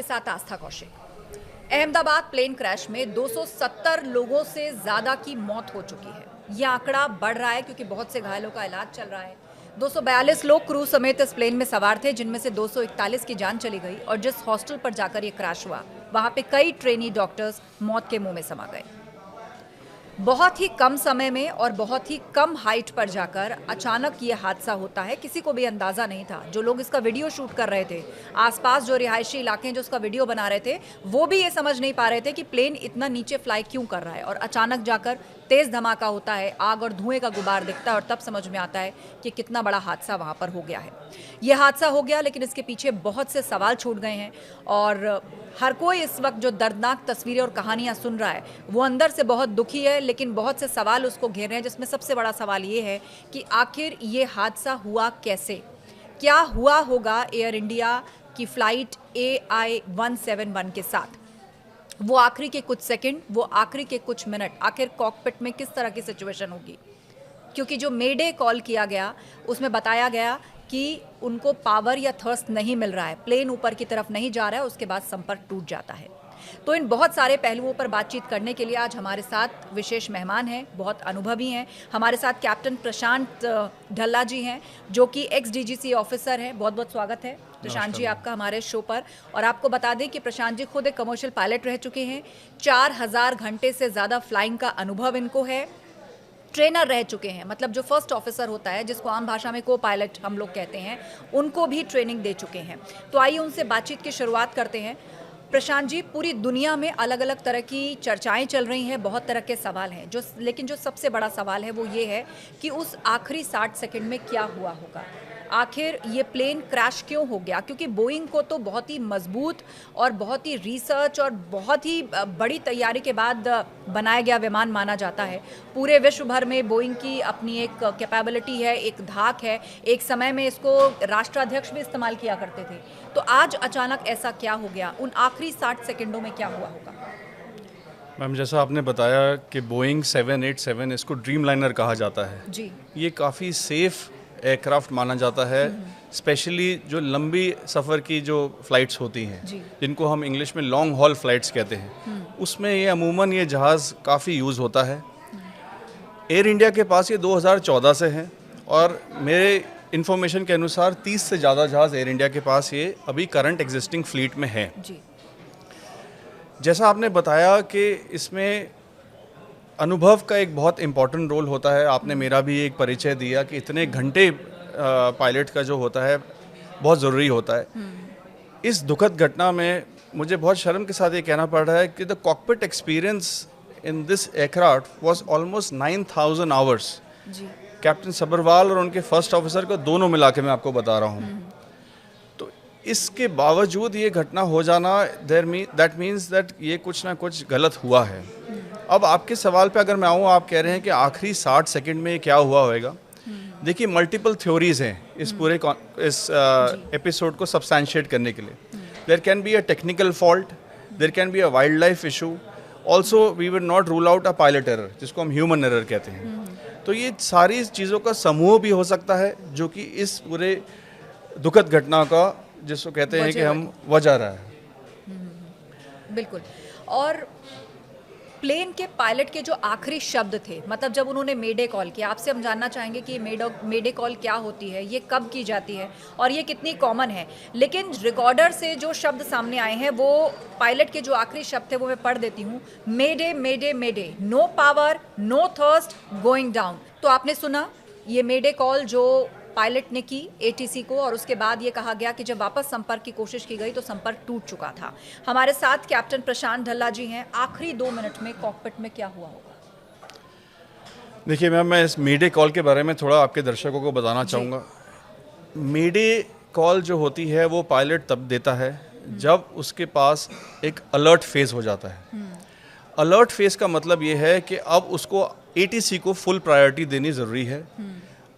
साथ आस्था Kaushik. Ahmedabad plane crash में 270 लोगों से ज्यादा की मौत हो चुकी है। यह आंकड़ा बढ़ रहा है क्योंकि बहुत से घायलों का इलाज चल रहा है। 242 लोग क्रू समेत इस प्लेन में सवार थे, जिनमें से 241 की जान चली गई और जिस हॉस्टल पर जाकर यह क्रैश हुआ वहां पे कई ट्रेनी डॉक्टर्स मौत के मुंह में समा गए। बहुत ही कम समय में और बहुत ही कम हाइट पर जाकर अचानक ये हादसा होता है। किसी को भी अंदाजा नहीं था। जो लोग इसका वीडियो शूट कर रहे थे, आसपास जो रिहायशी इलाके हैं जो उसका वीडियो बना रहे थे, वो भी ये समझ नहीं पा रहे थे कि प्लेन इतना नीचे फ्लाई क्यों कर रहा है। और अचानक जाकर तेज धमाका होता है, आग और धुएं का गुबार दिखता है और तब समझ में आता है कि कितना बड़ा हादसा वहां पर हो गया है। यह हादसा हो गया, लेकिन इसके पीछे बहुत से सवाल छूट गए हैं और हर कोई इस वक्त जो दर्दनाक तस्वीरें और कहानियां सुन रहा है वो अंदर से बहुत दुखी है, लेकिन बहुत से सवाल उसको घेर रहे हैं, जिसमें सबसे बड़ा सवाल ये है कि आखिर ये हादसा हुआ कैसे। क्या हुआ होगा एयर इंडिया की फ्लाइट AI-171 के साथ। वो आखिरी के कुछ सेकंड, वो आखिरी के कुछ मिनट, आखिर कॉकपिट में किस तरह की सिचुएशन होगी। क्योंकि जो मेडे कॉल किया गया उसमें बताया गया कि उनको पावर या थर्स्ट नहीं मिल रहा है, प्लेन ऊपर की तरफ नहीं जा रहा है, उसके बाद संपर्क टूट जाता है। तो इन बहुत सारे पहलुओं पर बातचीत करने के लिए आज हमारे साथ विशेष मेहमान हैं, बहुत अनुभवी हैं। हमारे साथ कैप्टन प्रशांत ढल्ला जी हैं, जो कि ex-DGC ऑफिसर हैं। बहुत बहुत स्वागत है प्रशांत जी आपका हमारे शो पर। और आपको बता दें कि प्रशांत जी खुद एक कमर्शियल पायलट रह चुके हैं। 4000 घंटे से ज़्यादा फ्लाइंग का अनुभव इनको है। ट्रेनर रह चुके हैं, मतलब जो फर्स्ट ऑफिसर होता है, जिसको आम भाषा में को पायलट हम लोग कहते हैं, उनको भी ट्रेनिंग दे चुके हैं। तो आइए उनसे बातचीत की शुरुआत करते हैं। प्रशांत जी, पूरी दुनिया में अलग अलग तरह की चर्चाएं चल रही हैं, बहुत तरह के सवाल हैं, लेकिन जो सबसे बड़ा सवाल है वो ये है कि उस आखिरी 60 सेकंड में क्या हुआ होगा। आखिर ये प्लेन क्रैश क्यों हो गया। क्योंकि बोइंग को तो बहुत ही मजबूत और बहुत ही रिसर्च और बहुत ही बड़ी तैयारी के बाद बनाया गया विमान माना जाता है। पूरे विश्व भर में बोइंग की अपनी एक कैपेबिलिटी है, एक धाक है। एक समय में इसको राष्ट्राध्यक्ष भी इस्तेमाल किया करते थे। तो आज अचानक ऐसा क्या हो गया, उन आखिरी 60 सेकंडों में क्या हुआ होगा। मैम, जैसा आपने बताया कि बोइंग 787 इसको ड्रीम लाइनर कहा जाता है जी। ये काफ़ी सेफ एयरक्राफ्ट माना जाता है, स्पेशली जो लंबी सफ़र की जो फ़्लाइट्स होती हैं, जिनको हम इंग्लिश में लॉन्ग हॉल फ़्लाइट्स कहते हैं, उसमें ये अमूमन ये जहाज़ काफ़ी यूज़ होता है। एयर इंडिया के पास ये 2014 से है और मेरे इन्फॉर्मेशन के अनुसार 30 से ज़्यादा जहाज़ एयर इंडिया के पास ये अभी करंट एग्जिस्टिंग फ्लीट में है। जैसा आपने बताया कि इसमें अनुभव का एक बहुत इम्पॉर्टेंट रोल होता है। आपने मेरा भी एक परिचय दिया कि इतने घंटे पायलट का जो होता है बहुत ज़रूरी होता है। इस दुखद घटना में मुझे बहुत शर्म के साथ ये कहना पड़ रहा है कि the cockpit experience in this aircraft was almost 9000 hours. Captain Sabharwal और उनके फर्स्ट ऑफिसर को दोनों मिला के मैं आपको बता रहा हूँ। तो इसके बावजूद ये घटना हो जाना, दैट मीन्स दैट ये कुछ ना कुछ गलत हुआ है। अब आपके सवाल पे अगर मैं आऊँ, आप कह रहे हैं कि आखिरी 60 सेकंड में क्या हुआ होगा। देखिए, मल्टीपल थ्योरीज हैं इस पूरे इस एपिसोड को सब्सटैंशिएट करने के लिए। There can be a technical fault, there can be a wildlife issue, also we will not rule out a pilot error, जिसको हम ह्यूमन एरर कहते हैं। तो ये सारी चीज़ों का समूह भी हो सकता है जो कि इस पूरे दुखद घटना का, जिसको कहते हैं कि हम वजह रहा है। बिल्कुल। और प्लेन के पायलट के जो आखिरी शब्द थे, मतलब जब उन्होंने मेडे कॉल किया, आपसे हम जानना चाहेंगे कि मेडे कॉल क्या होती है, ये कब की जाती है और ये कितनी कॉमन है। लेकिन रिकॉर्डर से जो शब्द सामने आए हैं, वो पायलट के जो आखिरी शब्द थे वो मैं पढ़ देती हूँ। Mayday mayday mayday, no power, no thrust, going down. तो आपने सुना ये मेडे कॉल जो पायलट ने की ATC को, और उसके बाद ये कहा गया कि जब वापस संपर्क की कोशिश की गई तो संपर्क टूट चुका था। हमारे साथ कैप्टन प्रशांत ढल्ला जी हैं। आखिरी 2 मिनट में कॉकपिट में क्या हुआ होगा। देखिए मैम, मैं इस मेडे कॉल के बारे में थोड़ा आपके दर्शकों को बताना चाहूँगा। मेडे कॉल जो होती है वो पायलट तब देता है जब उसके पास एक अलर्ट फेज हो जाता है। अलर्ट फेज का मतलब ये है कि अब उसको ATC को फुल प्रायोरिटी देनी ज़रूरी है।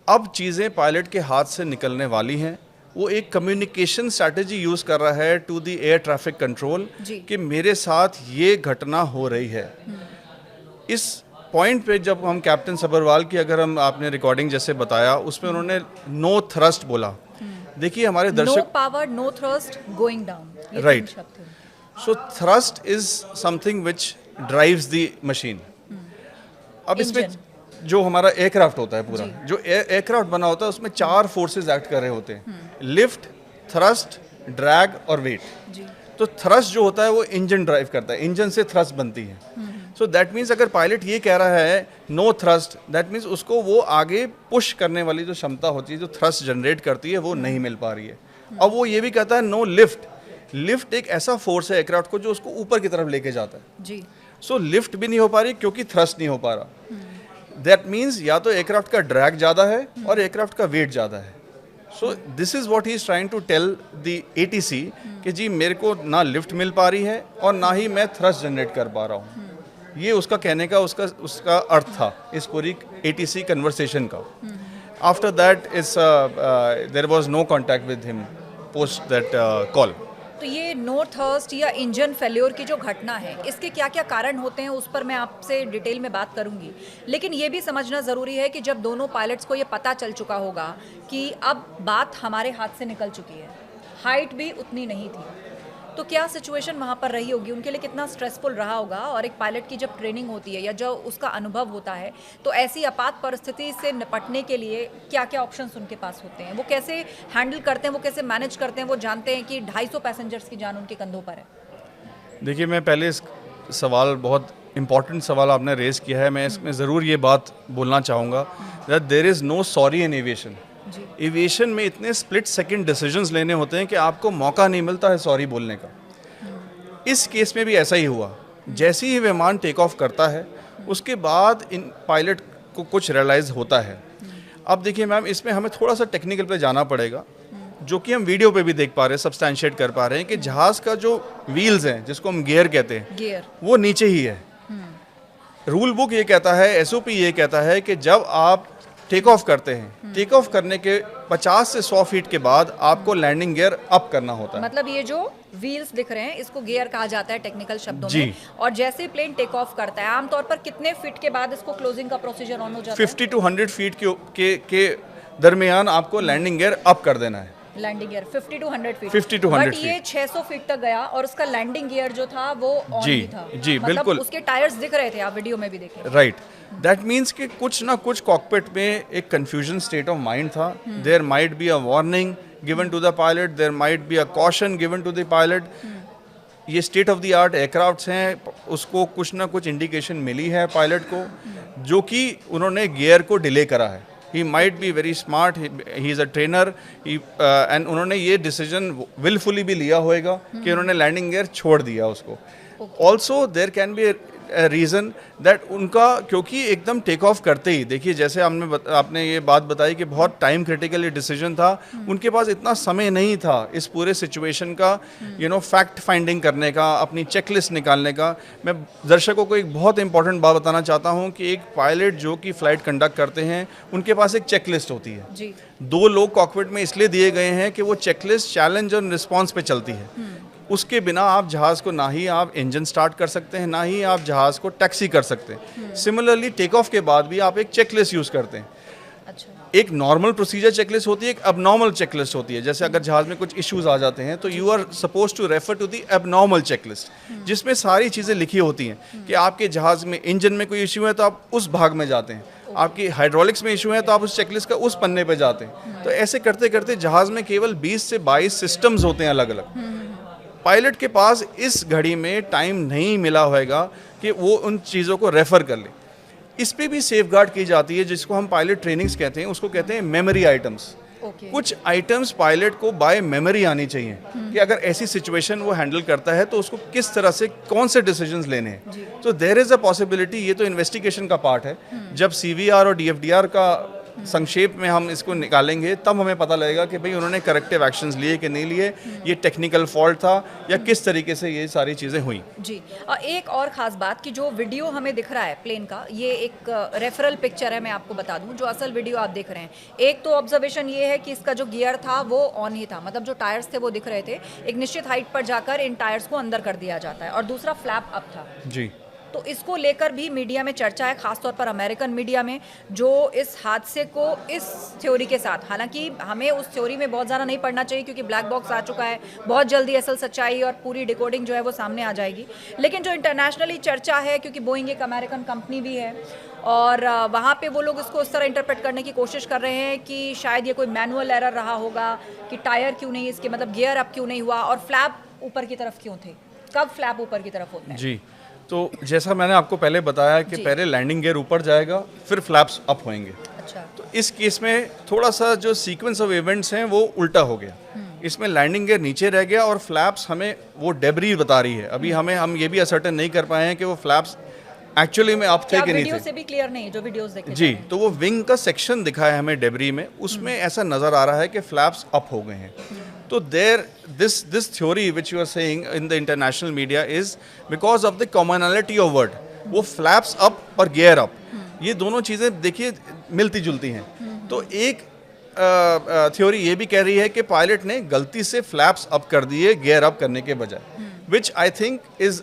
अब चीज़ें पायलट के हाथ से निकलने वाली हैं। वो एक कम्युनिकेशन स्ट्रैटेजी यूज़ कर रहा है to the air traffic control कि मेरे साथ ये घटना हो रही है। इस पॉइंट पे जब हम कैप्टन सब्रवाल की, अगर हम आपने रिकॉर्डिंग जैसे बताया, उसमें उन्होंने नो थ्रस्ट बोला। देखिए हमारे दर्शक, no power, no thrust, going down, right. So thrust is something which drives the machine. अब इसमें जो हमारा एयरक्राफ्ट होता है पूरा, जो एयरक्राफ्ट बना होता है उसमें 4 फोर्सेस एक्ट कर रहे होते हैं, लिफ्ट, थ्रस्ट, ड्रैग और वेट। तो थ्रस्ट जो होता है वो इंजन ड्राइव करता है, इंजन से थ्रस्ट बनती है। सो दैट मीन्स अगर पायलट ये कह रहा है नो थ्रस्ट, दैट मीन्स उसको वो आगे पुश करने वाली जो क्षमता होती है, जो थ्रस्ट जनरेट करती है, वो नहीं मिल पा रही है। अब वो ये भी कहता है नो लिफ्ट। लिफ्ट एक ऐसा फोर्स है एयरक्राफ्ट को जो उसको ऊपर की तरफ लेके जाता है जी। सो लिफ्ट भी नहीं हो पा रही क्योंकि थ्रस्ट नहीं हो पा रहा। दैट मीन्स या तो एयरक्राफ्ट का ड्रैग ज़्यादा है और एयरक्राफ्ट का वेट ज़्यादा है। So this is what he is trying to tell the ATC कि जी मेरे को ना लिफ्ट मिल पा रही है और ना ही मैं थ्रस्ट जनरेट कर पा रहा हूँ। ये उसका कहने का उसका अर्थ था इस पूरी ATC कन्वर्सेशन का। After that is there was no contact with him post that call. तो ये नो थर्स्ट या इंजन फेल्योर की जो घटना है, इसके क्या क्या कारण होते हैं उस पर मैं आपसे डिटेल में बात करूंगी। लेकिन ये भी समझना ज़रूरी है कि जब दोनों पायलट्स को ये पता चल चुका होगा कि अब बात हमारे हाथ से निकल चुकी है, हाइट भी उतनी नहीं थी, तो क्या सिचुएशन वहाँ पर रही होगी, उनके लिए कितना स्ट्रेसफुल रहा होगा। और एक पायलट की जब ट्रेनिंग होती है या जो उसका अनुभव होता है, तो ऐसी आपात परिस्थिति से निपटने के लिए क्या क्या ऑप्शंस उनके पास होते हैं, वो कैसे हैंडल करते हैं, वो कैसे मैनेज करते हैं। वो जानते हैं कि 250 पैसेंजर्स की जान उनके कंधों पर है। देखिए, मैं पहले इस सवाल, बहुत इम्पॉर्टेंट सवाल आपने रेज किया है, मैं इसमें ज़रूर ये बात बोलना चाहूँगा that there is no sorry in aviation. Aviation में इतने स्प्लिट सेकंड डिसीजंस लेने होते हैं कि आपको मौका नहीं मिलता है सॉरी बोलने का। इस केस में भी ऐसा ही हुआ। जैसे ही विमान टेक ऑफ करता है उसके बाद इन पायलट को कुछ रियलाइज़ होता है। अब देखिए मैम, इसमें हमें थोड़ा सा टेक्निकल पे जाना पड़ेगा, जो कि हम वीडियो पे भी देख पा रहे हैं, सब्सटैंशिएट कर पा रहे हैं कि जहाज़ का जो व्हील्स हैं, जिसको हम गियर कहते हैं, गियर वो नीचे ही है। रूल बुक ये कहता है, SOP ये कहता है कि जब आप टेक ऑफ करते हैं, टेक ऑफ करने के 50 से 100 फीट के बाद आपको लैंडिंग गियर अप करना होता है। मतलब ये जो व्हील्स दिख रहे हैं इसको गियर कहा जाता है टेक्निकल शब्दों जी। में। और जैसे प्लेन टेक ऑफ करता है, आमतौर पर कितने फीट के बाद इसको क्लोजिंग का प्रोसीजर ऑन हो जाता है? 50 to 100 फीट के दरमियान आपको लैंडिंग गियर अप कर देना है। Landing gear 50 to 100 feet. 50 to 100 but ये 600 फीट तक गया और उसका लैंडिंग गियर जो था वो ऑन जी, ही था। जी, मतलब बिल्कुल। उसके टायर्स दिख रहे थे, आप वीडियो में भी देखे। राइट, दैट मीन्स कि कुछ ना कुछ कॉकपिट में एक कंफ्यूजन स्टेट ऑफ माइंड था। There might be a warning given to the pilot, there might be a caution given to the pilot. ये state of the art aircrafts हैं, उसको कुछ ना कुछ इंडिकेशन मिली है पायलट को, जो कि उन्होंने गियर को डिले करा है। He might be very smart, he is a trainer, and उन्होंने ये डिसीजन विलफुली भी लिया होएगा कि उन्होंने लैंडिंग गियर छोड़ दिया उसको। Also there can be reason that उनका, क्योंकि एकदम टेक ऑफ करते ही, देखिए जैसे आपने ये बात बताई कि बहुत टाइम क्रिटिकल ये डिसीजन था, उनके पास इतना समय नहीं था इस पूरे सिचुएशन का फैक्ट फाइंडिंग करने का, अपनी चेकलिस्ट निकालने का। मैं दर्शकों को एक बहुत इंपॉर्टेंट बात बताना चाहता हूँ कि एक पायलट जो कि फ़्लाइट कंडक्ट करते हैं, उनके पास एक चेकलिस्ट होती है जी। 2 लोग कॉकपिट में इसलिए दिए गए हैं कि वो चेकलिस्ट चैलेंज और रिस्पॉन्स पे चलती है। उसके बिना आप जहाज़ को, ना ही आप इंजन स्टार्ट कर सकते हैं, ना ही आप जहाज़ को टैक्सी कर सकते हैं। सिमिलरली टेक ऑफ के बाद भी आप एक चेकलिस्ट यूज़ करते हैं। अच्छा। एक नॉर्मल प्रोसीजर चेकलिस्ट होती है, एक अबनॉर्मल चेकलिस्ट होती है। जैसे अगर जहाज़ में कुछ इश्यूज आ जाते हैं तो you are suppose to refer to the abnormal checklist, जिसमें सारी चीज़ें लिखी होती हैं कि आपके जहाज़ में इंजन में कोई इशू है तो आप उस भाग में जाते हैं, आपकी हाइड्रोलिक्स में इशू है तो आप उस चेकलिस्ट का उस पन्ने पे जाते हैं। तो ऐसे करते करते जहाज़ में केवल 20 से 22 सिस्टम्स होते हैं अलग अलग। पायलट के पास इस घड़ी में टाइम नहीं मिला होगा कि वो उन चीज़ों को रेफ़र कर ले। इस पे भी सेफगार्ड की जाती है, जिसको हम पायलट ट्रेनिंग्स कहते हैं, उसको कहते हैं मेमोरी आइटम्स। कुछ आइटम्स पायलट को बाय मेमोरी आनी चाहिए कि अगर ऐसी सिचुएशन वो हैंडल करता है तो उसको किस तरह से कौन से डिसीजंस लेने हैं। तो देयर इज़ अ पॉसिबिलिटी, ये तो इन्वेस्टिगेशन का पार्ट है। जब CVR और DFDR का संक्षेप में हम इसको निकालेंगे तब हमें पता लगेगा कि भाई उन्होंने करेक्टिव एक्शंस लिए कि नहीं लिए, ये टेक्निकल फॉल्ट था या किस तरीके से ये सारी चीज़ें हुई। जी। एक और ख़ास बात कि जो वीडियो हमें दिख रहा है प्लेन का, ये एक रेफरल पिक्चर है, मैं आपको बता दूं। जो असल वीडियो आप देख रहे हैं, एक तो ऑब्जर्वेशन ये है कि इसका जो गियर था वो ऑन ही था, मतलब जो टायर्स थे वो दिख रहे थे। एक निश्चित हाइट पर जाकर इन टायर्स को अंदर कर दिया जाता है, और दूसरा फ्लैप अप था। जी। तो इसको लेकर भी मीडिया में चर्चा है, खासतौर पर अमेरिकन मीडिया में, जो इस हादसे को इस थ्योरी के साथ, हालांकि हमें उस थ्योरी में बहुत ज़्यादा नहीं पढ़ना चाहिए क्योंकि ब्लैक बॉक्स आ चुका है, बहुत जल्दी असल सच्चाई और पूरी डिकोडिंग जो है वो सामने आ जाएगी, लेकिन जो इंटरनेशनली चर्चा है, क्योंकि बोइंग एक अमेरिकन कंपनी भी है और वहाँ पे वो लोग इसको इस तरह इंटरप्रेट करने की कोशिश कर रहे हैं कि शायद ये कोई मैनुअल एरर रहा होगा कि टायर क्यों नहीं, इसके मतलब गियर अप क्यों नहीं हुआ और फ्लैप ऊपर की तरफ क्यों थे, कब फ्लैप ऊपर की तरफ होते हैं। जी, तो जैसा मैंने आपको पहले बताया कि पहले लैंडिंग गियर ऊपर जाएगा, फिर फ्लैप्स अप होंगे। अच्छा, तो इस केस में थोड़ा सा जो सीक्वेंस ऑफ इवेंट्स हैं वो उल्टा हो गया। इसमें लैंडिंग गियर नीचे रह गया और फ्लैप्स हमें वो डेब्री बता रही है। अभी हम ये भी असर्टेन नहीं कर पाए हैं कि वो फ्लैप्स एक्चुअली में अप थे कि नहीं वीडियो थे। से भी क्लियर नहीं, जो वीडियोस देखे जी, तो वो विंग का सेक्शन दिखाया हमें डेब्री में, उसमें ऐसा नजर आ रहा है कि फ्लैप्स अप हो गए हैं। तो this theory which you are saying in the international media is because of the commonality of word. वो फ्लैप्स अप और गियर अप, ये दोनों चीज़ें देखिए मिलती जुलती हैं। तो एक थ्योरी ये भी कह रही है कि पायलट ने गलती से फ्लैप्स अप कर दिए गियर अप करने के बजाय, which I think is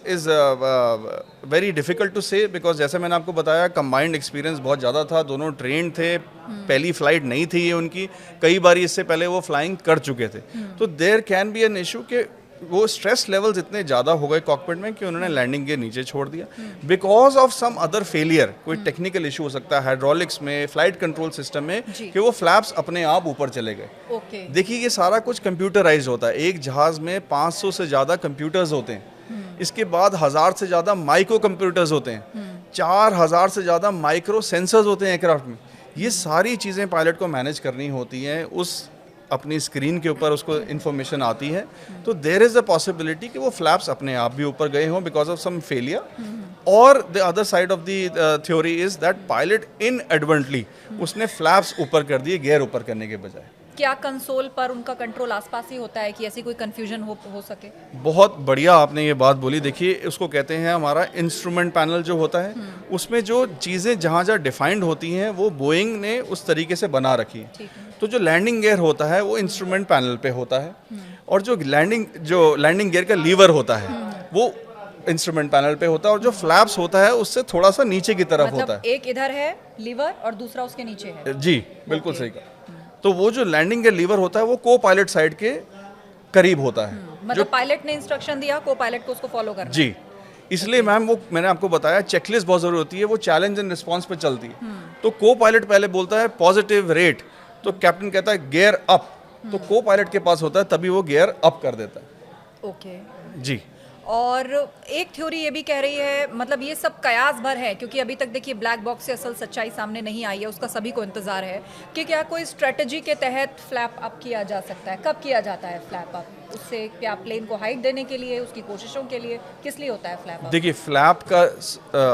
very difficult to say, because जैसे मैंने आपको बताया कंबाइंड एक्सपीरियंस बहुत ज़्यादा था, दोनों ट्रेन थे, पहली फ्लाइट नहीं थी ये उनकी, कई बार इससे पहले वो फ्लाइंग कर चुके थे। तो there can be an issue कि वो स्ट्रेस लेवल्स इतने ज़्यादा हो गए कॉकपिट में कि उन्होंने लैंडिंग गियर नीचे छोड़ दिया because of some other failure. कोई टेक्निकल इशू हो सकता है हाइड्रोलिक्स में, फ्लाइट कंट्रोल सिस्टम में, कि वो फ्लैप्स अपने आप ऊपर चले गए। ओके, देखिए ये सारा कुछ कंप्यूटराइज होता है, एक जहाज़ में 500 से ज़्यादा कंप्यूटर्स होते हैं, इसके बाद 1000 से ज़्यादा माइक्रो कंप्यूटर्स होते हैं, 4000 से ज़्यादा माइक्रो सेंसर्स होते हैं एयरक्राफ्ट में। ये सारी चीज़ें पायलट को मैनेज करनी होती हैं, उस अपनी स्क्रीन के ऊपर उसको इन्फॉर्मेशन आती है। तो देयर इज़ अ पॉसिबिलिटी कि वो फ्लैप्स अपने आप भी ऊपर गए हों बिकॉज ऑफ सम फेलियर। और the other side of the theory is that pilot inadvertently उसने फ्लैप्स ऊपर कर दिए गियर ऊपर करने के बजाय। क्या कंसोल पर उनका कंट्रोल आसपास ही होता है कि ऐसी कोई कंफ्यूजन हो सके? बहुत बढ़िया आपने ये बात बोली। देखिए उसको कहते हैं हमारा इंस्ट्रूमेंट पैनल जो होता है, उसमें जो चीज़ें जहाँ जहाँ डिफाइंड होती हैं वो बोइंग ने उस तरीके से बना रखी है। तो जो लैंडिंग गियर होता है वो इंस्ट्रूमेंट पैनल पे होता है, और जो लैंडिंग गियर का लीवर होता है वो इंस्ट्रूमेंट पैनल पे होता है, और जो फ्लैप्स होता है उससे थोड़ा सा नीचे की तरफ मतलब होता है। एक इधर है लीवर और दूसरा उसके नीचे है। जी बिल्कुल सही कहा। तो वो जो लैंडिंग गियर लीवर होता है वो को पायलट साइड के करीब होता है। मतलब पायलट ने इंस्ट्रक्शन दिया, को पायलट को उसको फॉलो करना। जी, इसलिए मैम वो मैंने आपको बताया चेकलिस्ट बहुत जरूरी होती है, वो चैलेंज एंड रिस्पांस पे चलती है। तो को पायलट पहले बोलता है पॉजिटिव रेट, तो कैप्टन कहता है गियर अप, तो को पायलट के पास होता है तभी वो गियर अप कर देता है। ओके जी, और एक थ्योरी ये भी कह रही है, मतलब ये सब कयास भर है क्योंकि अभी तक देखिए ब्लैक बॉक्स से असल सच्चाई सामने नहीं आई है, उसका सभी को इंतजार है कि क्या कोई स्ट्रेटजी के तहत फ्लैप अप किया जा सकता है। कब किया जाता है फ्लैप अप? उससे क्या प्लेन को हाइट देने के लिए, उसकी कोशिशों के लिए, किस लिए होता है फ्लैप अप? देखिए फ्लैप का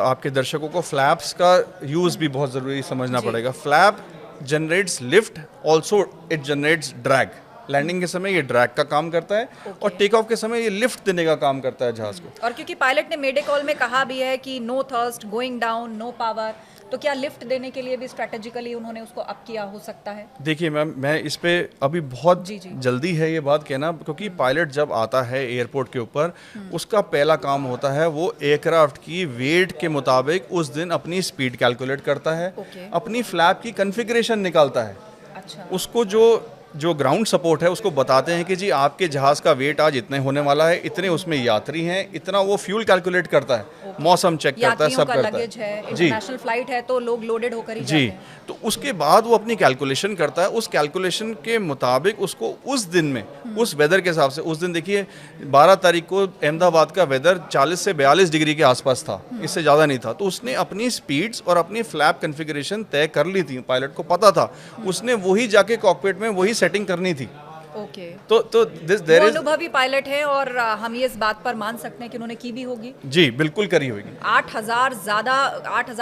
आपके दर्शकों को फ्लैप्स का यूज भी बहुत जरूरी समझना पड़ेगा। Flap generates lift, also it generates drag. Landing के समय ये ड्रैग का काम करता है और टेक ऑफ के समय ये लिफ्ट देने का काम करता है जहाज को। और क्योंकि पायलट ने मेडे कॉल में कहा भी है कि no thrust, going down, no power, तो क्या लिफ्ट देने के लिए भी स्ट्रेटेजिकली उन्होंने उसको अप किया हो सकता है? देखिए मैम, मैं इस पे अभी बहुत जल्दी है ये बात कहना, क्योंकि पायलट जब आता है एयरपोर्ट के ऊपर उसका पहला काम होता है वो एयरक्राफ्ट की वेट के मुताबिक उस दिन अपनी स्पीड कैलकुलेट करता है, अपनी फ्लैप की कॉन्फ़िगरेशन निकालता है। अच्छा, उसको जो ग्राउंड सपोर्ट है उसको बताते हैं कि जी आपके जहाज़ का वेट आज इतने होने वाला है, इतने उसमें यात्री हैं, इतना वो फ्यूल कैलकुलेट करता है, मौसम चेक करता है, सब करता लगेज है, जी इंटरनेशनल फ्लाइट है तो लोग लोडेड होकर ही जी। जाते हैं। तो उसके बाद वो अपनी कैलकुलेशन करता है, उस कैलकुलेशन के मुताबिक उसको उस दिन में उस वेदर के हिसाब से, उस दिन देखिए 12 तारीख को अहमदाबाद का वेदर 40 से 42 डिग्री के आसपास था, इससे ज़्यादा नहीं था। तो उसने अपनी स्पीड्स और अपनी फ्लैप कॉन्फ़िगरेशन तय कर ली थी, पायलट को पता था, उसने वही जाके कॉकपिट में वही सेटिंग करनी थी। ओके, तो देयर इज अनुभवी पायलट हैं और हम ये इस बात पर मान सकते हैं कि उन्होंने की भी होगी। जी बिल्कुल करी होगी। 8000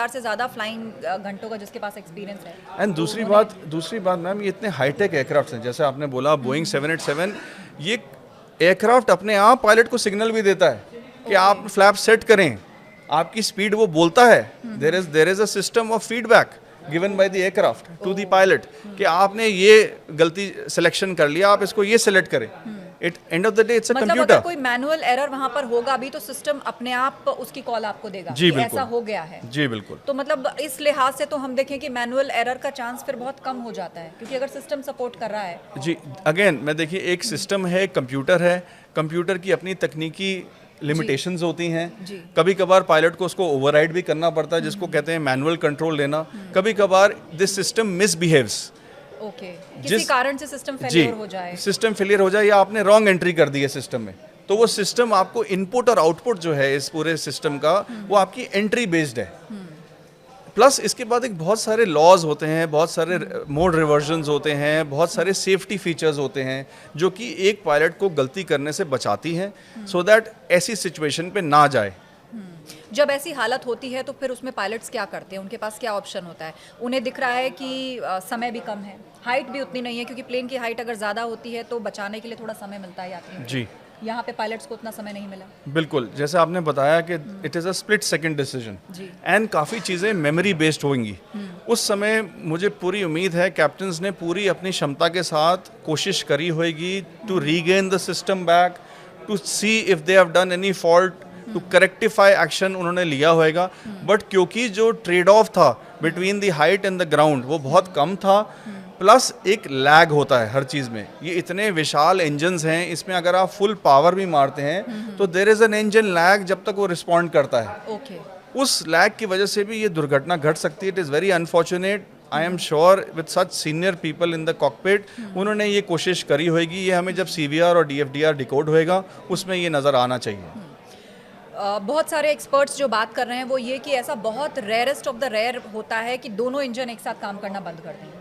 से ज़्यादा फ्लाइंग घंटों का जिसके पास एक्सपीरियंस है। एंड दूसरी बात मैम, ये इतने हाईटेक एयरक्राफ्ट हैं, जैसे आपने बोला बोइंग 787, ये एयरक्राफ्ट अपने आप पायलट को सिग्नल भी देता है कि आप फ्लैप सेट करें, आपकी स्पीड वो बोलता है। There is a system of feedback given by the aircraft to the pilot कि आपने ये गलती सिलेक्शन कर लिया, आप इसको ये सिलेक्ट करें। It end of the day it's a मतलब कंप्यूटर। अगर कोई मैनुअल एरर वहां पर होगा भी तो सिस्टम अपने आप उसकी कॉल आपको देगा जी कि बिल्कुल, ऐसा हो गया है। जी बिल्कुल। तो मतलब इस लिहाज से तो हम देखें कि मैनुअल एरर का चांस फिर बहुत कम हो जाता है क्योंकि अगर सिस्टम सपोर्ट कर रहा है। जी अगेन मैं देखिए एक सिस्टम है, कंप्यूटर है, कंप्यूटर की अपनी तकनीकी लिमिटेशंस होती हैं। जी। कभी कभार पायलट को उसको ओवरराइड भी करना पड़ता है, जिसको कहते हैं मैनुअल कंट्रोल लेना। कभी कभार दिस सिस्टम मिसबिहेव्स, ओके, किसी कारण से सिस्टम जी फेलियर हो जाए। सिस्टम फेलियर हो जाए या आपने रॉन्ग एंट्री कर दी है सिस्टम में, तो वो सिस्टम आपको इनपुट और आउटपुट जो है इस पूरे सिस्टम का वो आपकी एंट्री बेस्ड है। प्लस इसके बाद एक बहुत सारे लॉज होते हैं, बहुत सारे मोड रिवर्जन्स होते हैं, बहुत सारे सेफ्टी फीचर्स होते हैं जो कि एक पायलट को गलती करने से बचाती हैं सो दैट ऐसी सिचुएशन पे ना जाए। जब ऐसी हालत होती है तो फिर उसमें पायलट्स क्या करते हैं, उनके पास क्या ऑप्शन होता है? उन्हें दिख रहा है कि समय भी कम है, हाइट भी उतनी नहीं है क्योंकि प्लेन की हाइट अगर ज़्यादा होती है तो बचाने के लिए थोड़ा समय मिलता है यात्रियों को। जी यहाँ पे पायलट्स को उतना समय नहीं मिला। बिल्कुल, जैसे आपने बताया कि it is a split second decision जी। एंड काफ़ी चीज़ें मेमोरी बेस्ड होंगी। उस समय मुझे पूरी उम्मीद है कैप्टन्स ने पूरी अपनी क्षमता के साथ कोशिश करी होगी to regain the system back, to see if they have done any fault, to rectify action उन्होंने लिया होएगा। बट क्योंकि जो ट्रेड ऑफ था between the height and the ground वो बहुत कम था, प्लस एक लैग होता है हर चीज़ में। ये इतने विशाल इंजन्स हैं, इसमें अगर आप फुल पावर भी मारते हैं तो there is an engine lag जब तक वो रिस्पॉन्ड करता है। ओके। उस लैग की वजह से भी ये दुर्घटना घट सकती है। It is very unfortunate. I am sure with such senior people in the cockpit उन्होंने ये कोशिश करी होगी। ये हमें जब CVR और DFDR डिकोड होएगा उसमें ये नज़र आना चाहिए। बहुत सारे एक्सपर्ट्स जो बात कर रहे हैं वो ये कि ऐसा बहुत रेयरेस्ट ऑफ द रेयर होता है कि दोनों इंजन एक साथ काम करना बंद कर दें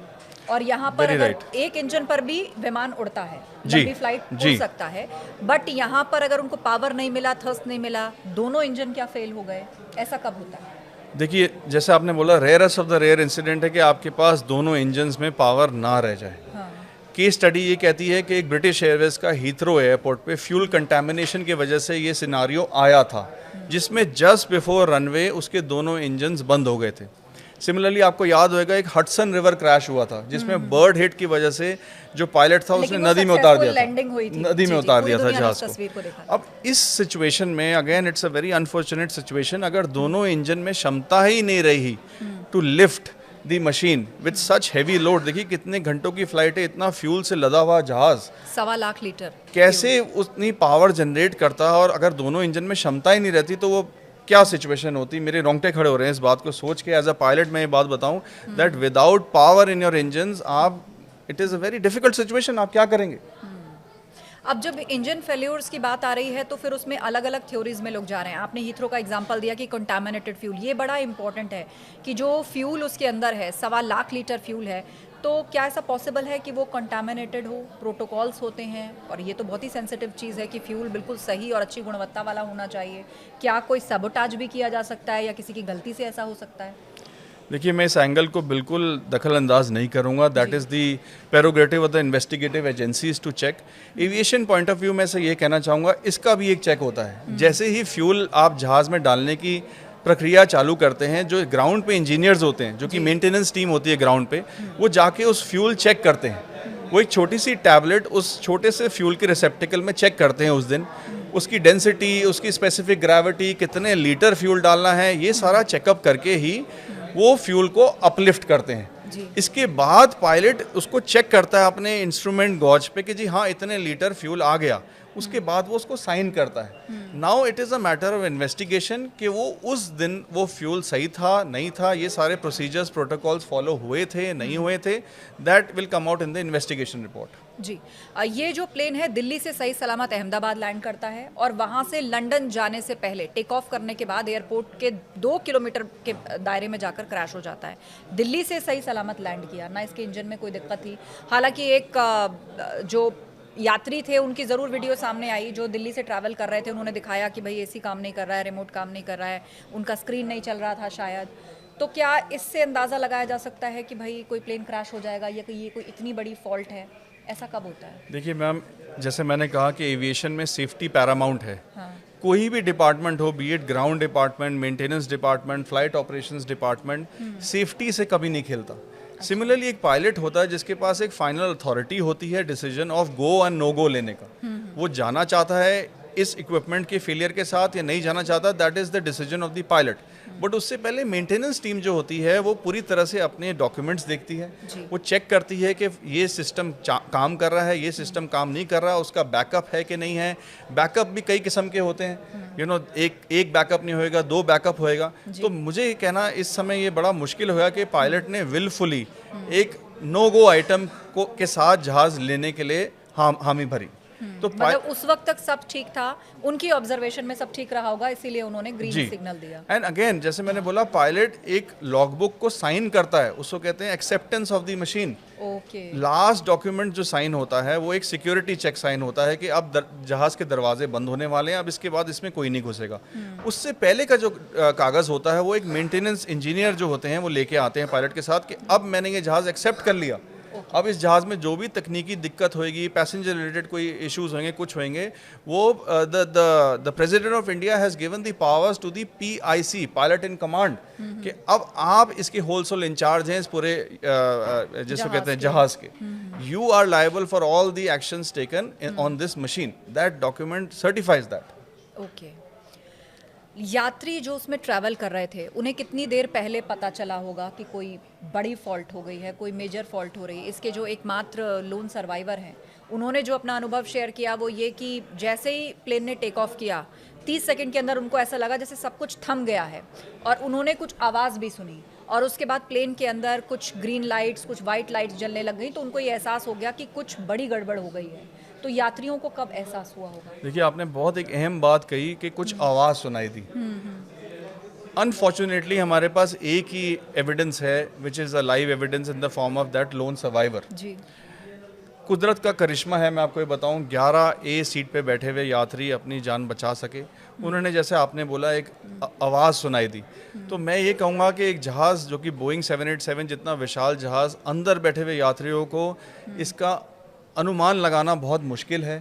और यहाँ पर Very अगर right. एक इंजन पर भी विमान उड़ता है, जी, लंबी फ्लाइट जी। उड़ सकता है, बट यहाँ पर अगर उनको पावर नहीं मिला, थ्रस्ट नहीं मिला, दोनों इंजन क्या फेल हो गए? ऐसा कब होता है? देखिए जैसे आपने बोला rarest of the rare incident है कि आपके पास दोनों इंजन्स में पावर ना रह जाए। हाँ। केस स्टडी ये कहती है कि एक ब्रिटिश एयरवेज का हीथ्रो एयरपोर्ट पे फ्यूल कंटामिनेशन की वजह से ये सिनारियो आया था जिसमें जस्ट बिफोर रनवे उसके दोनों इंजन्स बंद हो गए थे। सिमिलरली आपको याद होएगा एक हडसन रिवर क्रैश हुआ था जिसमें बर्ड हिट की वजह से जो पायलट था उसने लेकिन वो नदी में उतार दिया लैंडिंग हुई था, थी। नदी जी, में जी, उतार पूरी दिया था दुनिया ने जहाज उस तस्वीर को को। देखा था। अब इस सिचुएशन में again it's a very unfortunate situation, अगर दोनों इंजन में क्षमता ही नहीं रही to lift the machine with such heavy load. देखिए कितने घंटों की फ्लाइट है, इतना फ्यूल से लदा हुआ जहाज 1.25 लाख लीटर कैसे उतनी पावर जनरेट करता है, और अगर दोनों इंजन में क्षमता ही नहीं रहती तो वो क्या सिचुएशन होती। मेरे रोंगटे खड़े हो रहे हैं इस बात को सोच के। एज अ पायलट मैं ये बात बताऊं that without power in your engines आप it is a very difficult situation, आप क्या करेंगे। अब जब इंजन फेल्योर्स की बात आ रही है तो फिर उसमें अलग अलग थ्योरीज में लोग जा रहे हैं। आपने हीथ्रो का एग्जांपल दिया कि कंटामिनेटेड फ्यूल, ये बड़ा इंपॉर्टेंट है कि जो फ्यूल उसके अंदर है 1.25 लाख लीटर फ्यूल है, तो क्या ऐसा पॉसिबल है कि वो कंटामिनेटेड हो? प्रोटोकॉल्स होते हैं और ये तो बहुत ही सेंसिटिव चीज़ है कि फ्यूल बिल्कुल सही और अच्छी गुणवत्ता वाला होना चाहिए। क्या कोई सबोटाज भी किया जा सकता है या किसी की गलती से ऐसा हो सकता है? देखिए मैं इस एंगल को बिल्कुल दखल अंदाज नहीं करूंगा। That is the prerogative of the investigative agencies to check. Aviation point of view में से ये कहना चाहूँगा इसका भी एक चेक होता है। जैसे ही फ्यूल आप जहाज़ में डालने की प्रक्रिया चालू करते हैं, जो ग्राउंड पे इंजीनियर्स होते हैं, जो कि मेंटेनेंस टीम होती है ग्राउंड पे, वो जाके उस फ्यूल चेक करते हैं। वो एक छोटी सी टैबलेट उस छोटे से फ्यूल के रिसेप्टिकल में चेक करते हैं उस दिन, उसकी डेंसिटी, उसकी स्पेसिफिक ग्रेविटी, कितने लीटर फ्यूल डालना है, ये सारा चेकअप करके ही वो फ्यूल को अपलिफ्ट करते हैं। इसके बाद पायलट उसको चेक करता है अपने इंस्ट्रूमेंट गॉज पे कि जी हाँ इतने लीटर फ्यूल आ गया। उसके बाद वो उसको साइन करता है। Now it is a matter of investigation कि वो उस दिन वो फ्यूल सही था नहीं था, ये सारे प्रोसीजर्स प्रोटोकॉल्स फॉलो हुए थे नहीं हुए थे, that will come out in the investigation report. जी, ये जो प्लेन है दिल्ली से सही सलामत अहमदाबाद लैंड करता है और वहाँ से लंदन जाने से पहले टेक ऑफ करने के बाद एयरपोर्ट के 2 किलोमीटर के दायरे में जाकर क्रैश हो जाता है। दिल्ली से सही सलामत लैंड किया, ना इसके इंजन में कोई दिक्कत थी। हालांकि एक जो यात्री थे उनकी ज़रूर वीडियो सामने आई जो दिल्ली से ट्रैवल कर रहे थे, उन्होंने दिखाया कि भाई एसी काम नहीं कर रहा है, रिमोट काम नहीं कर रहा है, उनका स्क्रीन नहीं चल रहा था शायद। तो क्या इससे अंदाज़ा लगाया जा सकता है कि भाई कोई प्लेन क्रैश हो जाएगा या कि ये कोई इतनी बड़ी फॉल्ट है? ऐसा कब होता है? देखिए मैम, जैसे मैंने कहा कि एविएशन में सेफ्टी पैरामाउंट है। हाँ। कोई भी डिपार्टमेंट हो, B it ground department, maintenance department, flight operations department, safety से कभी नहीं खेलता। सिमिलरली एक पायलट होता है जिसके पास एक फाइनल अथॉरिटी होती है decision of go and no go लेने का। वो जाना चाहता है इस इक्विपमेंट के फेलियर के साथ या नहीं जाना चाहता, that is the decision of the pilot. But उससे पहले मेंटेनेंस टीम जो होती है वो पूरी तरह से अपने डॉक्यूमेंट्स देखती है, वो चेक करती है कि ये सिस्टम काम कर रहा है, ये सिस्टम काम नहीं कर रहा, उसका बैकअप है कि नहीं है। बैकअप भी कई किस्म के होते हैं, यू नो, एक बैकअप नहीं होएगा, 2 बैकअप होएगा। तो मुझे ये कहना इस समय ये बड़ा मुश्किल होगा कि पायलट ने विलफुली एक नो गो आइटम को के साथ जहाज़ लेने के लिए हामी भरी। तो मतलब उस वक्त तक सब ठीक था, उनकी ऑब्जर्वेशन में सब ठीक रहा होगा, इसीलिए उन्होंने ग्रीन जी सिग्नल दिया। एंड अगेन जैसे मैंने बोला, पायलट एक लॉगबुक को साइन करता है, उसको कहते हैं acceptance of the machine. Okay. Last document जो साइन होता है वो एक सिक्योरिटी चेक साइन होता है कि अब जहाज़ के दरवाजे बंद होने वाले हैं, अब इसके बाद इसमें कोई नहीं घुसेगा। उससे पहले का जो कागज़ होता है वो एक मेंटेनेंस इंजीनियर जो होते हैं वो लेके आते हैं पायलट के साथ कि अब मैंने ये जहाज़ एक्सेप्ट कर लिया, अब इस जहाज़ में जो भी तकनीकी दिक्कत होएगी, पैसेंजर रिलेटेड कोई इश्यूज होंगे, कुछ होंगे, वो the president of India has given the powers to the PIC, pilot in command, कि अब आप इसके होलसेल इंचार्ज हैं इस पूरे जिसको कहते हैं जहाज़ के। You are liable for all the actions taken on this machine. That document certifies that. Okay. यात्री जो उसमें ट्रैवल कर रहे थे, उन्हें कितनी देर पहले पता चला होगा कि कोई बड़ी फॉल्ट हो गई है, कोई मेजर फॉल्ट हो रही है? इसके जो एकमात्र लोन सर्वाइवर हैं, उन्होंने जो अपना अनुभव शेयर किया वो ये कि जैसे ही प्लेन ने टेक ऑफ किया, 30 सेकंड के अंदर उनको ऐसा लगा जैसे सब कुछ थम गया है, और उन्होंने कुछ आवाज़ भी सुनी, और उसके बाद प्लेन के अंदर कुछ ग्रीन लाइट्स, कुछ वाइट लाइट्स जलने लग गई, तो उनको ये एहसास हो गया कि कुछ बड़ी गड़बड़ हो गई है। तो यात्रियों को कब एहसास हुआ होगा? देखिए, आपने बहुत एक अहम बात कही कि कुछ आवाज़ सुनाई दी। अनफॉर्चुनेटली हमारे पास एक ही एविडेंस है, which is a live evidence in the form of that lone survivor. जी। कुदरत का करिश्मा है, मैं आपको ये बताऊं, 11A सीट पे बैठे हुए यात्री अपनी जान बचा सके। उन्होंने, जैसे आपने बोला, एक आवाज़ सुनाई दी। तो मैं ये कहूँगा कि एक जहाज़ जो कि बोइंग 787 जितना विशाल जहाज़, अंदर बैठे हुए यात्रियों को इसका अनुमान लगाना बहुत मुश्किल है।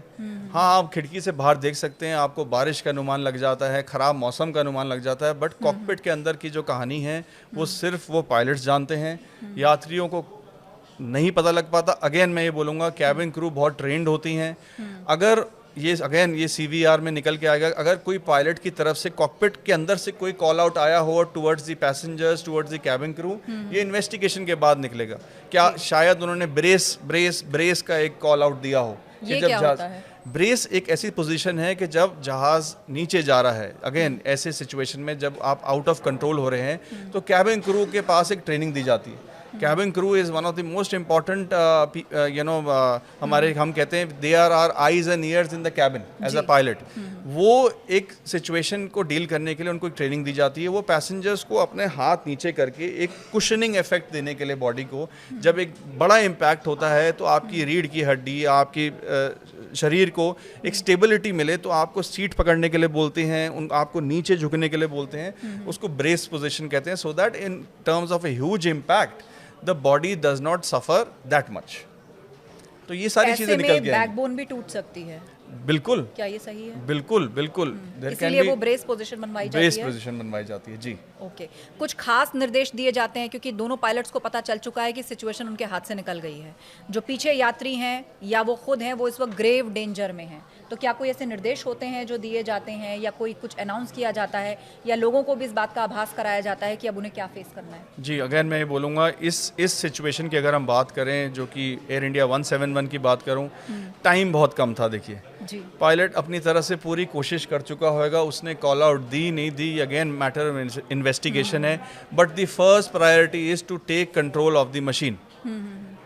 हाँ, आप खिड़की से बाहर देख सकते हैं, आपको बारिश का अनुमान लग जाता है, ख़राब मौसम का अनुमान लग जाता है, बट कॉकपिट के अंदर की जो कहानी है वो सिर्फ वो पायलट्स जानते हैं, यात्रियों को नहीं पता लग पाता। अगेन मैं ये बोलूँगा, कैबिन क्रू बहुत ट्रेंड होती हैं। अगर ये CVR में निकल के आएगा, अगर कोई पायलट की तरफ से कॉकपिट के अंदर से कोई कॉल आउट आया हो towards the passengers, towards the cabin crew, ये इन्वेस्टिगेशन के बाद निकलेगा। क्या शायद उन्होंने ब्रेस का एक कॉल आउट दिया हो? ये क्या होता है? ब्रेस एक ऐसी पोजीशन है कि जब जहाज नीचे जा रहा है, अगेन ऐसे सिचुएशन में जब आप आउट ऑफ कंट्रोल हो रहे हैं, तो कैबिन क्रू के पास एक ट्रेनिंग दी जाती है। Cabin crew is one of the most important, हमारे हम कहते हैं they are our eyes and ears in the cabin as a pilot. वो एक सिचुएशन को डील करने के लिए उनको एक ट्रेनिंग दी जाती है। वो पैसेंजर्स को अपने हाथ नीचे करके एक कुशनिंग इफेक्ट देने के लिए बॉडी को, जब एक बड़ा इम्पैक्ट होता है तो आपकी रीढ़ की हड्डी, आपकी शरीर को एक स्टेबिलिटी मिले, तो आपको सीट पकड़ने के लिए बोलते हैं, आपको नीचे झुकने के लिए बोलते हैं, उसको ब्रेस पोजीशन कहते हैं, so that in terms of a huge impact the body does not suffer that much। तो ये सारी चीजें निकल के आएंगी। बैकबोन भी टूट सकती है। बिल्कुल। क्या ये सही है? बिल्कुल बिल्कुल। इसलिए वो ब्रेस पोजीशन बनवाई जाती है। ब्रेस पोजीशन बनवाई जाती है, जी। ओके। कुछ खास निर्देश दिए जाते हैं, क्योंकि दोनों पायलट्स को पता चल चुका है कि सिचुएशन उनके हाथ से निकल गई है। जो पीछे यात्री हैं या वो खुद हैं, वो इस वक्त ग्रेव डेंजर में हैं। तो क्या कोई ऐसे निर्देश होते हैं जो दिए जाते हैं, या कोई कुछ अनाउंस किया जाता है, या लोगों को भी इस बात का आभास कराया जाता है कि अब उन्हें क्या फेस करना है? जी, अगेन मैं ये बोलूँगा, इस सिचुएशन की अगर हम बात करें, जो कि एयर इंडिया 171 की बात करूँ, टाइम बहुत कम था। देखिए, पायलट अपनी तरह से पूरी कोशिश कर चुका होगा, उसने कॉल आउट दी नहीं दी, अगेन मैटर ऑफ इन्वेस्टिगेशन है, but the first priority is to take control of the machine.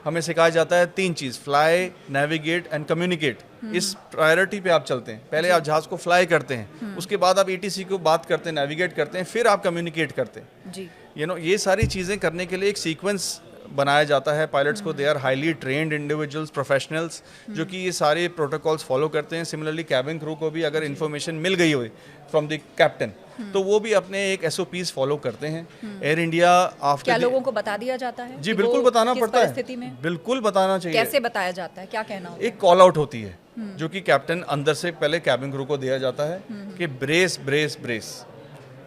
हमें सिखाया जाता है 3 चीज़, फ्लाई, नेविगेट एंड कम्युनिकेट। इस प्रायोरिटी पे आप चलते हैं। पहले आप जहाज़ को फ्लाई करते हैं, उसके बाद आप ATC को बात करते हैं, नेविगेट करते हैं, फिर आप कम्युनिकेट करते हैं। जी। ये सारी चीज़ें करने के लिए एक सीक्वेंस बनाया जाता है पायलट्स को। They are highly trained individuals, professionals, जो कि ये सारे प्रोटोकॉल्स फॉलो करते हैं। सिमिलरली कैबिन क्रू को भी अगर इन्फॉर्मेशन मिल गई हो फ्रॉम द कैप्टन, तो वो भी अपने एक SOPs फॉलो करते हैं। एयर इंडिया आफ्टर, क्या लोगों को बता दिया जाता है? जी बिल्कुल बताना पड़ता है। स्थिति में बिल्कुल बताना चाहिए। कैसे बताया जाता है, क्या कहना होता है? एक कॉल आउट होती है जो कि कैप्टन अंदर से पहले कैबिन क्रू को दिया जाता है कि ब्रेस ब्रेस ब्रेस,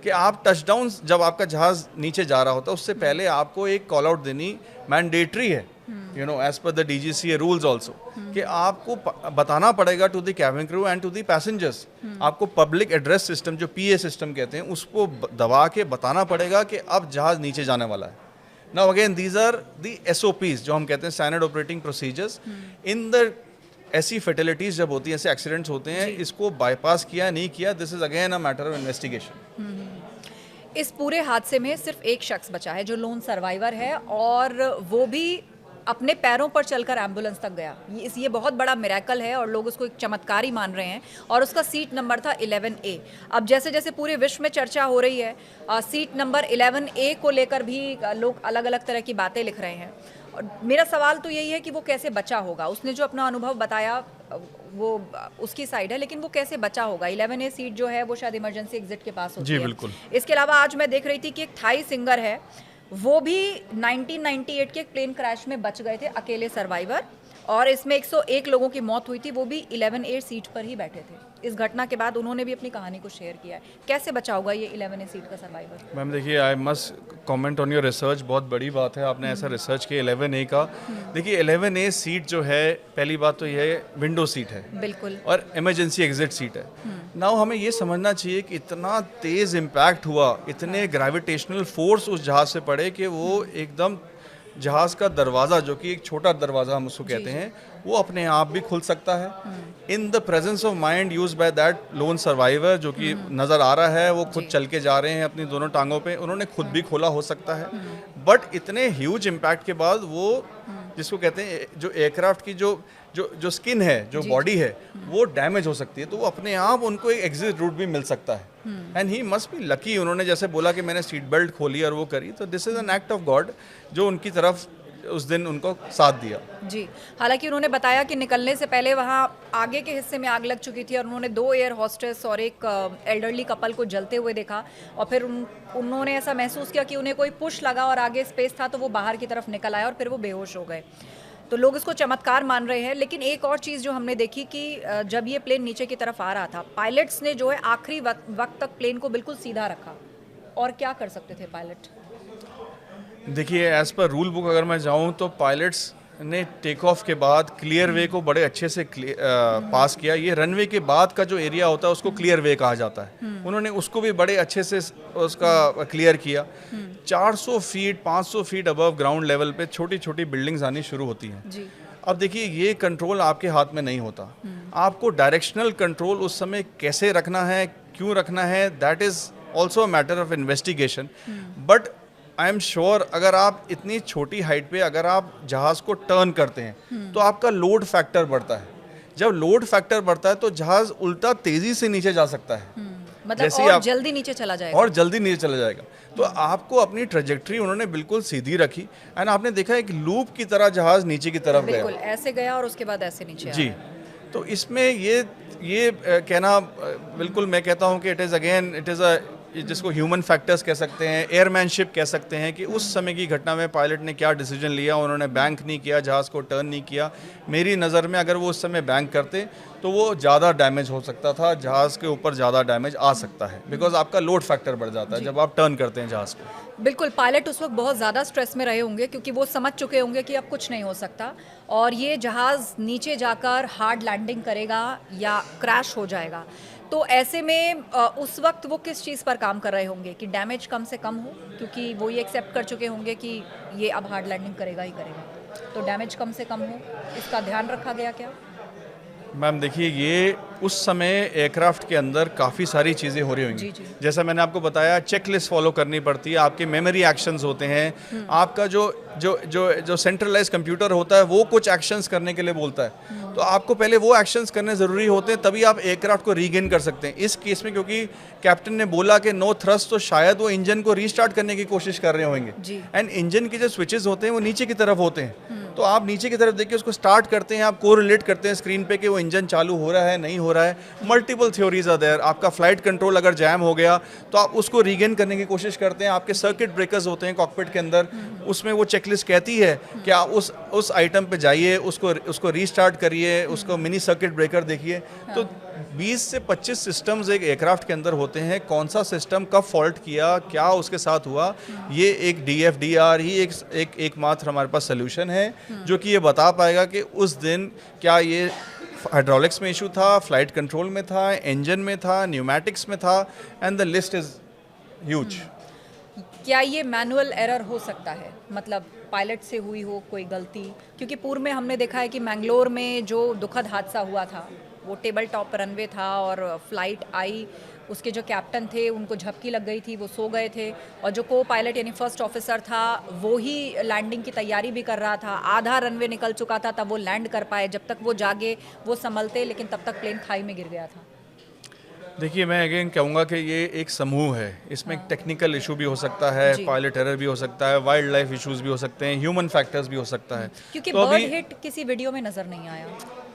कि आप टचडाउन, जब आपका जहाज नीचे जा रहा होता है उससे पहले आपको एक कॉल आउट देनी मैंडेटरी है। You know, as per the DGCA rules also, कि आपको बताना पड़ेगा to the cabin crew and to the passengers, आपको पब्लिक एड्रेस सिस्टम जो PA सिस्टम कहते हैं उसको दबा के बताना पड़ेगा कि अब जहाज़ नीचे जाने वाला है। Now again these are the SOPs जो हम कहते हैं, standard operating procedures. In the ऐसी फर्टिलिटीज़ जब होती हैं, ऐसे एक्सीडेंट्स होते हैं, इसको बाईपास किया नहीं किया, this is again a matter of investigation. इस पूरे हादसे में सिर्फ एक शख्स बचा है जो लोन सर्वाइवर है, और वो भी अपने पैरों पर चलकर एम्बुलेंस तक गया। ये बहुत बड़ा मिरेकल है और लोग उसको एक चमत्कार ही मान रहे हैं, और उसका सीट नंबर था 11A। अब जैसे जैसे पूरे विश्व में चर्चा हो रही है, सीट नंबर 11A को लेकर भी लोग अलग अलग तरह की बातें लिख रहे हैं। और मेरा सवाल तो यही है कि वो कैसे बचा होगा। उसने जो अपना अनुभव बताया वो उसकी साइड है, लेकिन वो कैसे बचा होगा। 11A सीट जो है वो शायद इमरजेंसी एग्जिट के पास होती है। जी बिल्कुल। इसके अलावा आज मैं देख रही थी कि एक थाई सिंगर है, वो भी 1998 के प्लेन क्रैश में बच गए थे, अकेले सर्वाइवर, और इसमें 101 लोगों की मौत हुई थी, वो भी 11A सीट पर ही बैठे थे। इस घटना के बाद उन्होंने भी अपनी कहानी को शेयर किया है। कैसे बचा होगा ये 11A सीट का सर्वाइवर? मैम देखिए, I must comment on your research, बहुत बड़ी बात है आपने ऐसा रिसर्च किया 11A का। देखिए 11A सीट जो है, पहली बात तो ये विंडो सीट है, बिल्कुल, और इमरजेंसी एग्जिट सीट है। नाउ हमें ये समझना चाहिए कि इतना तेज़ इम्पैक्ट हुआ, इतने ग्रेविटेशनल फोर्स उस जहाज़ से पड़े कि वो एकदम जहाज़ का दरवाज़ा, जो कि एक छोटा दरवाज़ा हम उसको कहते हैं, वो अपने आप भी खुल सकता है। In the presence of mind use by that lone survivor, जो कि नज़र आ रहा है, वो खुद चल के जा रहे हैं अपनी दोनों टांगों पे, उन्होंने खुद भी खोला हो सकता है। बट इतने ह्यूज इम्पैक्ट के बाद वो, जिसको कहते हैं, जो एयरक्राफ्ट की जो स्किन है, जो बॉडी है, वो डैमेज हो सकती है, तो वो अपने आप उनको एक एग्जिट रूट भी मिल सकता है। And he must be lucky, उन्होंने जैसे बोला कि मैंने सीट बेल्ट खोली और वो करी, तो this is an act of God जो उनकी तरफ उस दिन उनको साथ दिया। जी, हालांकि उन्होंने बताया कि निकलने से पहले वहाँ आगे के हिस्से में आग लग चुकी थी, और उन्होंने 2 एयर होस्टेस और एक एल्डरली कपल को जलते हुए देखा, और फिर उन्होंने ऐसा महसूस किया कि उन्हें कोई पुश लगा और आगे स्पेस था, तो वो बाहर की तरफ निकल आए और फिर वो बेहोश हो गए। तो लोग इसको चमत्कार मान रहे हैं। लेकिन एक और चीज़ जो हमने देखी कि जब ये प्लेन नीचे की तरफ आ रहा था, पायलट्स ने जो है आखिरी वक्त तक प्लेन को बिल्कुल सीधा रखा। और क्या कर सकते थे पायलट? देखिए, एज पर रूल बुक अगर मैं जाऊं तो पायलट्स ने टेक ऑफ के बाद क्लियर वे को बड़े अच्छे से पास किया। ये रनवे के बाद का जो एरिया होता है उसको क्लियर वे कहा जाता है, उन्होंने उसको भी बड़े अच्छे से उसका क्लियर किया। 400 feet 500 feet above ground level पे छोटी छोटी बिल्डिंग्स आनी शुरू होती हैं जी। अब देखिए, ये कंट्रोल आपके हाथ में नहीं होता, आपको डायरेक्शनल कंट्रोल उस समय कैसे रखना है, क्यों रखना है, that is also a matter of investigation. But I am sure अगर आप इतनी छोटी हाइट पे अगर आप जहाज़ को टर्न करते हैं तो आपका लोड फैक्टर बढ़ता है। जब लोड फैक्टर बढ़ता है तो जहाज़ उल्टा तेज़ी से नीचे जा सकता है, मतलब और जल्दी नीचे चला जाएगा, और जल्दी नीचे चला जाएगा। तो आपको अपनी ट्रेजेक्ट्री उन्होंने बिल्कुल सीधी रखी, एंड आपने देखा एक लूप की तरह जहाज़ नीचे की तरफ गया, बिल्कुल ऐसे गया और उसके बाद ऐसे नीचे जी। तो इसमें ये कहना बिल्कुल, मैं कहता हूँ कि इट इज़ अ जिसको ह्यूमन फैक्टर्स कह सकते हैं, एयरमैनशिप कह सकते हैं, कि उस समय की घटना में पायलट ने क्या डिसीजन लिया। उन्होंने बैंक नहीं किया, जहाज़ को टर्न नहीं किया। मेरी नज़र में अगर वो उस समय बैंक करते तो वो ज़्यादा डैमेज हो सकता था, जहाज़ के ऊपर ज़्यादा डैमेज आ सकता है, बिकॉज आपका लोड फैक्टर बढ़ जाता है जब आप टर्न करते हैं जहाज़ को। बिल्कुल, पायलट उस वक्त बहुत ज़्यादा स्ट्रेस में रहे होंगे, क्योंकि वो समझ चुके होंगे कि अब कुछ नहीं हो सकता, और ये जहाज़ नीचे जाकर हार्ड लैंडिंग करेगा या क्रैश हो जाएगा। तो ऐसे में उस वक्त वो किस चीज़ पर काम कर रहे होंगे कि डैमेज कम से कम हो, क्योंकि वो ये एक्सेप्ट कर चुके होंगे कि ये अब हार्ड लैंडिंग करेगा ही करेगा, तो डैमेज कम से कम हो, इसका ध्यान रखा गया क्या? मैम देखिए, ये उस समय एयरक्राफ्ट के अंदर काफ़ी सारी चीज़ें हो रही होंगी। जैसा मैंने आपको बताया, चेक लिस्ट फॉलो करनी पड़ती है, आपके मेमोरी एक्शंस होते हैं, आपका जो सेंट्रलाइज कंप्यूटर होता है वो कुछ एक्शंस करने के लिए बोलता है, तो आपको पहले वो एक्शंस करने ज़रूरी होते हैं, तभी आप एयरक्राफ्ट को रीगेन कर सकते हैं। इस केस में क्योंकि कैप्टन ने बोला कि नो थ्रस्ट, तो शायद वो इंजन को रीस्टार्ट करने की कोशिश कर रहे होंगे, एंड इंजन के जो स्विचेस होते हैं वो नीचे की तरफ होते हैं, तो आप नीचे की तरफ देखिए उसको स्टार्ट करते हैं, आप कोरिलेट करते हैं स्क्रीन पे कि वो इंजन चालू हो रहा है नहीं हो रहा है। Multiple theories are there. आपका फ्लाइट कंट्रोल अगर जैम हो गया तो आप उसको रीगेन करने की कोशिश करते हैं। आपके सर्किट ब्रेकर्स होते हैं कॉकपिट के अंदर, उसमें वो चेकलिस्ट कहती है कि आप उस आइटम पे जाइए, उसको रीस्टार्ट करिए, उसको मिनी सर्किट ब्रेकर देखिए। तो 20 से 25 सिस्टम्स एक एयरक्राफ्ट के अंदर होते हैं, कौन सा सिस्टम कब फॉल्ट किया, क्या उसके साथ हुआ, ये एक DFDR ही एकमात्र हमारे पास सोल्यूशन है जो कि ये बता पाएगा कि उस दिन क्या ये हाइड्रोलिक्स में इशू था, फ्लाइट कंट्रोल में था, इंजन में था, न्यूमेटिक्स में था, and the list is huge. क्या ये मैनुअल एरर हो सकता है, मतलब पायलट से हुई हो कोई गलती? क्योंकि पूर्व में हमने देखा है कि मैंगलोर में जो दुखद हादसा हुआ था, वो टेबल टॉप रनवे था और फ्लाइट आई, उसके जो कैप्टन थे उनको झपकी लग गई थी, वो सो गए थे, और जो को पायलट यानी फर्स्ट ऑफिसर था वो ही लैंडिंग की तैयारी भी कर रहा था, आधा रनवे निकल चुका था तब वो लैंड कर पाए, जब तक वो जागे वो संभलते, लेकिन तब तक प्लेन खाई में गिर गया था। देखिए, मैं अगेन कहूँगा कि ये एक समूह है, इसमें एक टेक्निकल इशू भी हो सकता है, पायलट एरर भी हो सकता है, वाइल्ड लाइफ इश्यूज भी हो सकते हैं, ह्यूमन फैक्टर्स भी हो सकता है। क्योंकि तो बर्ड हिट किसी वीडियो में नज़र नहीं आया।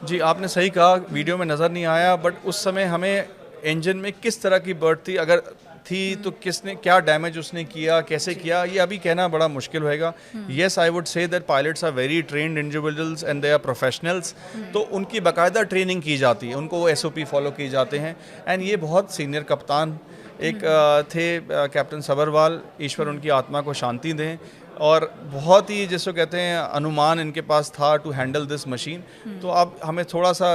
जी, आपने सही कहा, वीडियो में नज़र नहीं आया, बट उस समय हमें इंजन में किस तरह की बर्ड थी, अगर थी तो किसने क्या डैमेज उसने किया, कैसे किया, ये अभी कहना बड़ा मुश्किल होएगा। Yes, I would say that pilots are very trained individuals and they are professionals, तो उनकी बाकायदा ट्रेनिंग की जाती है, उनको वो SOP फॉलो किए जाते हैं, एंड ये बहुत सीनियर कप्तान एक थे कैप्टन सबरवाल, ईश्वर उनकी आत्मा को शांति दें, और बहुत ही जिसको कहते हैं अनुमान इनके पास था टू हैंडल दिस मशीन। तो अब हमें थोड़ा सा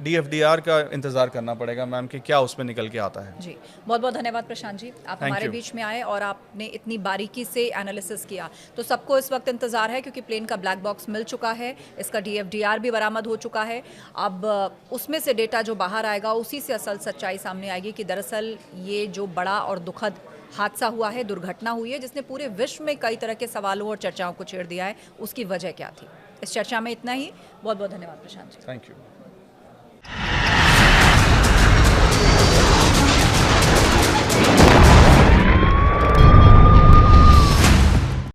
DFDR का इंतज़ार करना पड़ेगा मैम कि क्या उसमें निकल के आता है। जी, बहुत बहुत धन्यवाद प्रशांत जी, आप Thank हमारे you. बीच में आए और आपने इतनी बारीकी से एनालिसिस किया। तो सबको इस वक्त इंतज़ार है क्योंकि प्लेन का ब्लैक बॉक्स मिल चुका है, इसका DFDR भी बरामद हो चुका है। अब उसमें से डेटा जो बाहर आएगा उसी से असल सच्चाई सामने आएगी कि दरअसल ये जो बड़ा और दुखद हादसा हुआ है, दुर्घटना हुई है, जिसने पूरे विश्व में कई तरह के सवालों और चर्चाओं को छेड़ दिया है, उसकी वजह क्या थी। इस चर्चा में इतना ही। बहुत बहुत धन्यवाद प्रशांत जी। Thank you.